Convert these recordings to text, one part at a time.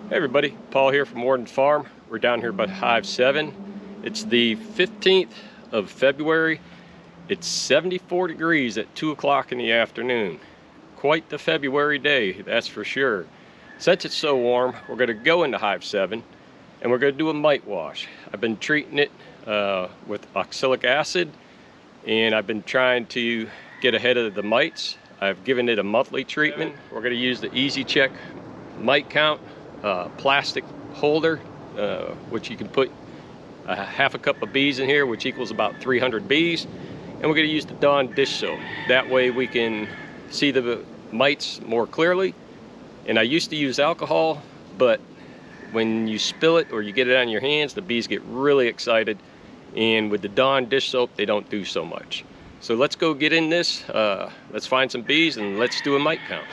Hey everybody, Paul here from Warden's Farm. We're down here by Hive 7. It's the 15th of February. It's 74 degrees at 2 o'clock in the afternoon. Quite the February day, that's for sure. Since it's so warm, we're going to go into Hive 7 and we're going to do a mite wash. I've been treating it with Oxalic Acid, and I've been trying to get ahead of the mites. I've given it a monthly treatment. We're going to use the Easy Check mite count plastic holder, which you can put half a cup of bees in here, which equals about 300 bees. And we're going to use the Dawn dish soap. That way we can see the mites more clearly. And I used to use alcohol, but when you spill it or you get it on your hands, the bees get really excited. And with the Dawn dish soap, they don't do so much. So let's go get in this. Let's find some bees and let's do a mite count.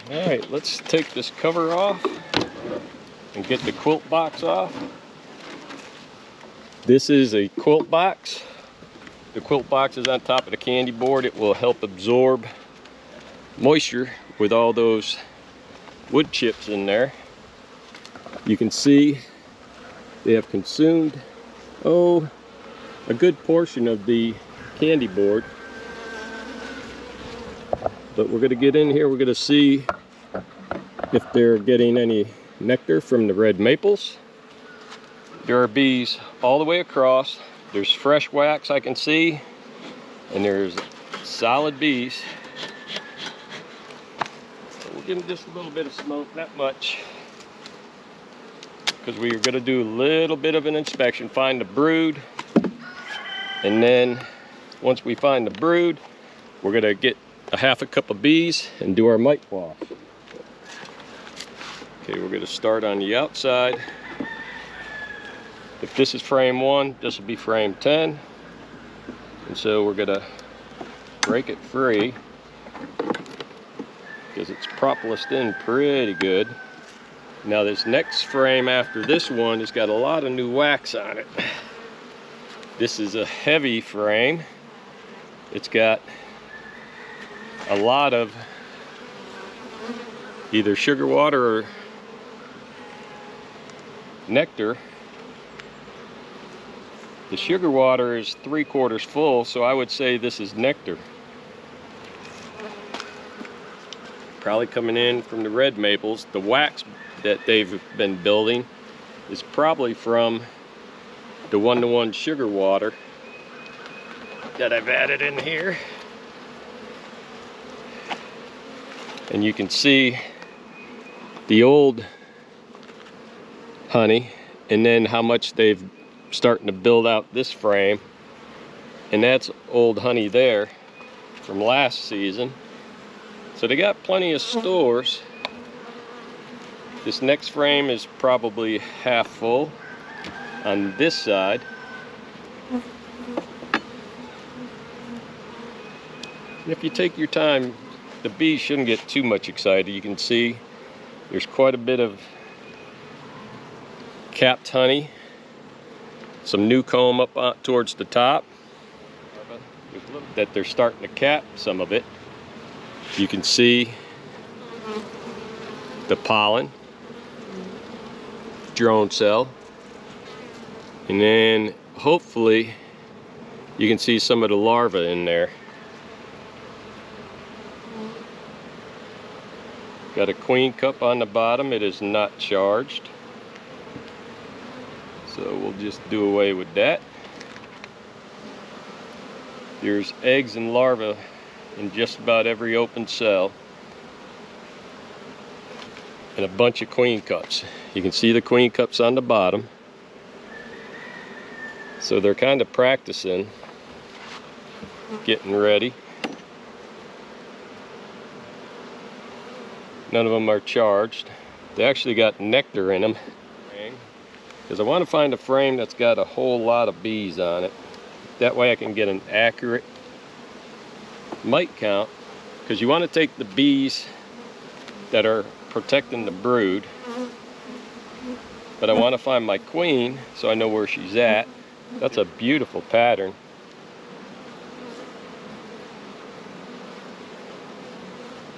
Alright, let's take this cover off and get the quilt box off. This is a quilt box. The quilt box is on top of the candy board. It will help absorb moisture with all those wood chips in there. You can see they have consumed, a good portion of the candy board. But we're going to get in here, we're going to see if they're getting any nectar from the red maples. There are bees all the way across. There's fresh wax I can see, and there's solid bees. So we'll give them just a little bit of smoke, not much, because we are going to do a little bit of an inspection, find the brood, and then once we find the brood, we're going to get a half a cup of bees and do our mite wash. Okay, we're going to start on the outside. If this is frame 1, this will be frame 10. And so we're going to break it free because it's propolised in pretty good. Now this next frame after this one has got a lot of new wax on it. This is a heavy frame. It's got a lot of either sugar water or nectar. The sugar water is 3/4 full, so I would say this is nectar. Probably coming in from the red maples. The wax that they've been building is probably from the 1-to-1 sugar water that I've added in here. And you can see the old honey, and then how much they've starting to build out this frame, and that's old honey there from last season. So they got plenty of stores. This next frame is probably half full on this side. And if you take your time, the bees shouldn't get too much excited. You can see there's quite a bit of capped honey, some new comb up towards the top that they're starting to cap some of it. You can see the pollen, drone cell, and then hopefully you can see some of the larvae in there. Got a queen cup on the bottom. It is not charged, so we'll just do away with that. There's eggs and larvae in just about every open cell, and a bunch of queen cups. You can see the queen cups on the bottom. So they're kind of practicing, getting ready. None of them are charged. They actually got nectar in them, because I want to find a frame that's got a whole lot of bees on it. That way I can get an accurate mite count, because you want to take the bees that are protecting the brood but I want to find my queen so I know where she's at. That's a beautiful pattern.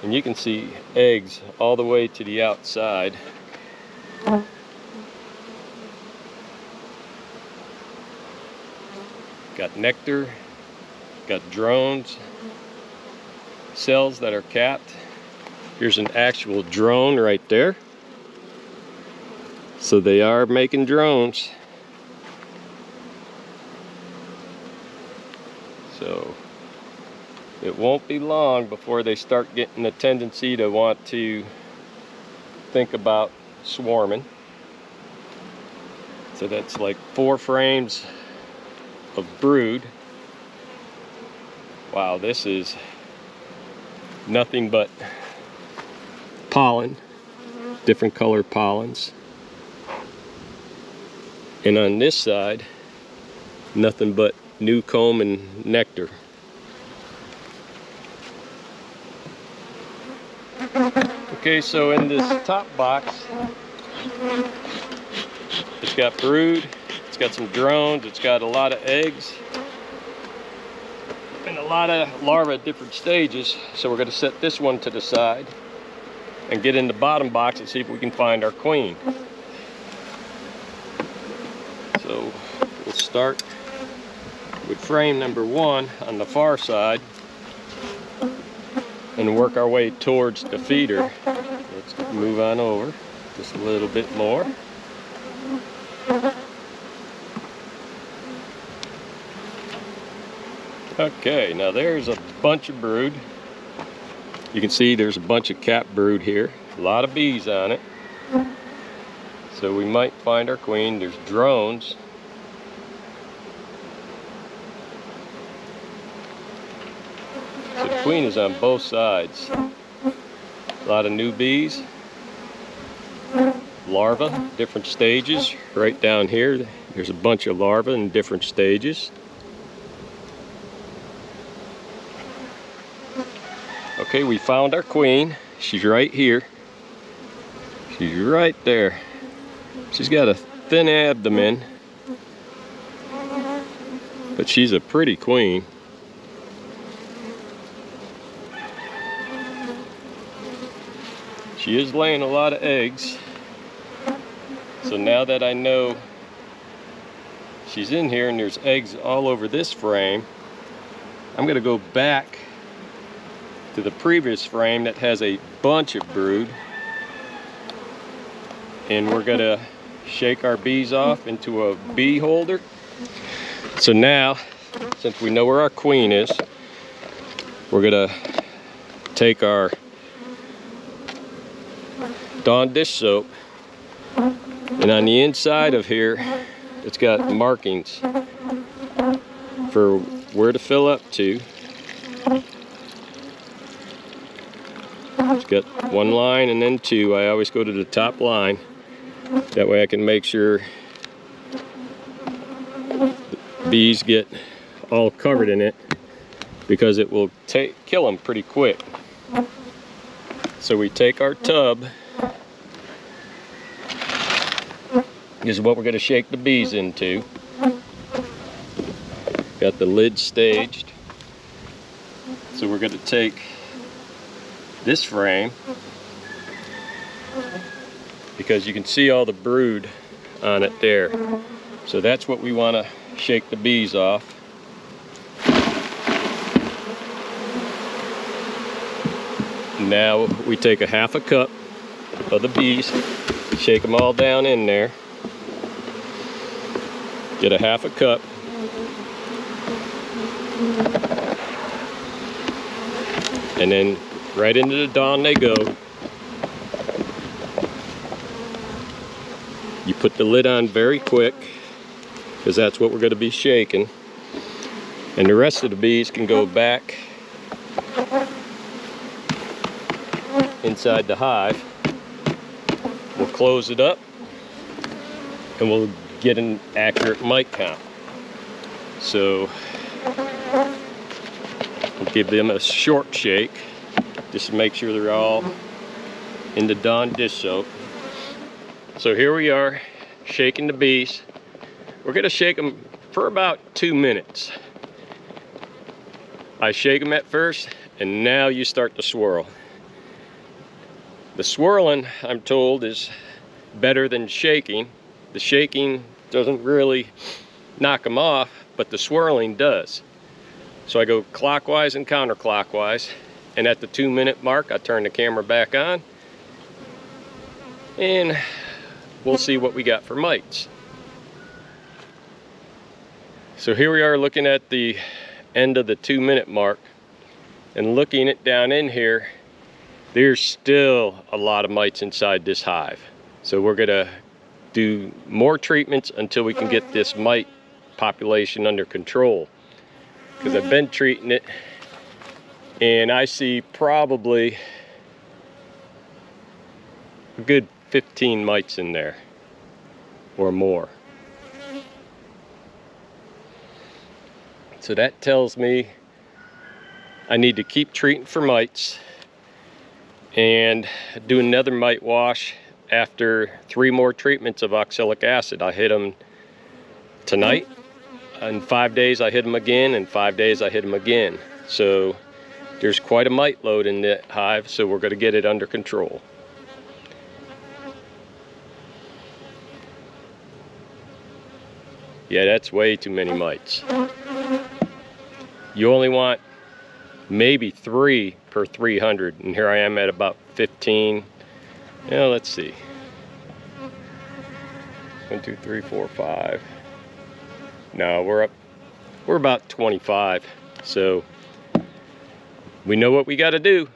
And you can see eggs all the way to the outside. Got nectar, got drones, cells that are capped. Here's an actual drone right there. So they are making drones. So it won't be long before they start getting a tendency to want to think about swarming. So that's like 4 frames of brood. Wow, this is nothing but pollen, different color pollens. And on this side, nothing but new comb and nectar. Okay, so in this top box, it's got brood, it's got some drones, it's got a lot of eggs, and a lot of larvae at different stages. So we're going to set this one to the side and get in the bottom box and see if we can find our queen. So we'll start with frame number 1 on the far side and work our way towards the feeder. Let's move on over just a little bit more. Okay, now there's a bunch of brood. You can see there's a bunch of capped brood here. A lot of bees on it. So we might find our queen. There's drones. So the queen is on both sides. A lot of new bees. Larvae, different stages. Right down here, there's a bunch of larvae in different stages. Okay, we found our queen. She's right here. She's right there. She's got a thin abdomen, but she's a pretty queen. She is laying a lot of eggs. So now that I know she's in here and there's eggs all over this frame, I'm going to go back to the previous frame that has a bunch of brood, and we're going to shake our bees off into a bee holder. So now, since we know where our queen is, we're going to take our Dawn dish soap, and on the inside of here it's got markings for where to fill up to. It's got 1 line and then 2. I always go to the top line. That way I can make sure the bees get all covered in it, because it will kill them pretty quick. So we take our tub. This is what we're going to shake the bees into. Got the lid staged. So we're going to take this frame, because you can see all the brood on it there. So that's what we want to shake the bees off. Now we take a 1/2 cup of the bees, shake them all down in there. Get a 1/2 cup. And then right into the Dawn they go. You put the lid on very quick, because that's what we're going to be shaking. And the rest of the bees can go back inside the hive. We'll close it up and we'll get an accurate mite count. So we'll give them a short shake just to make sure they're all in the Dawn dish soap. So here we are shaking the bees. We're gonna shake them for about 2 minutes. I shake them at first, and now you start to swirl. The swirling, I'm told, is better than shaking. The shaking doesn't really knock them off, but the swirling does. So I go clockwise and counterclockwise, and at the 2 minute mark, I turn the camera back on, and we'll see what we got for mites. So here we are looking at the end of the 2 minute mark, and looking it down in here, there's still a lot of mites inside this hive. So we're gonna do more treatments until we can get this mite population under control, because I've been treating it and I see probably a good 15 mites in there or more. So that tells me I need to keep treating for mites and do another mite wash after 3 more treatments of oxalic acid. I hit them tonight. In 5 days I hit them again, and 5 days I hit them again. So there's quite a mite load in the hive, so we're going to get it under control. Yeah, that's way too many mites. You only want maybe 3 per 300, and here I am at about 15. Yeah, let's see. 1, 2, 3, 4, 5. No, we're about 25. So we know what we got to do.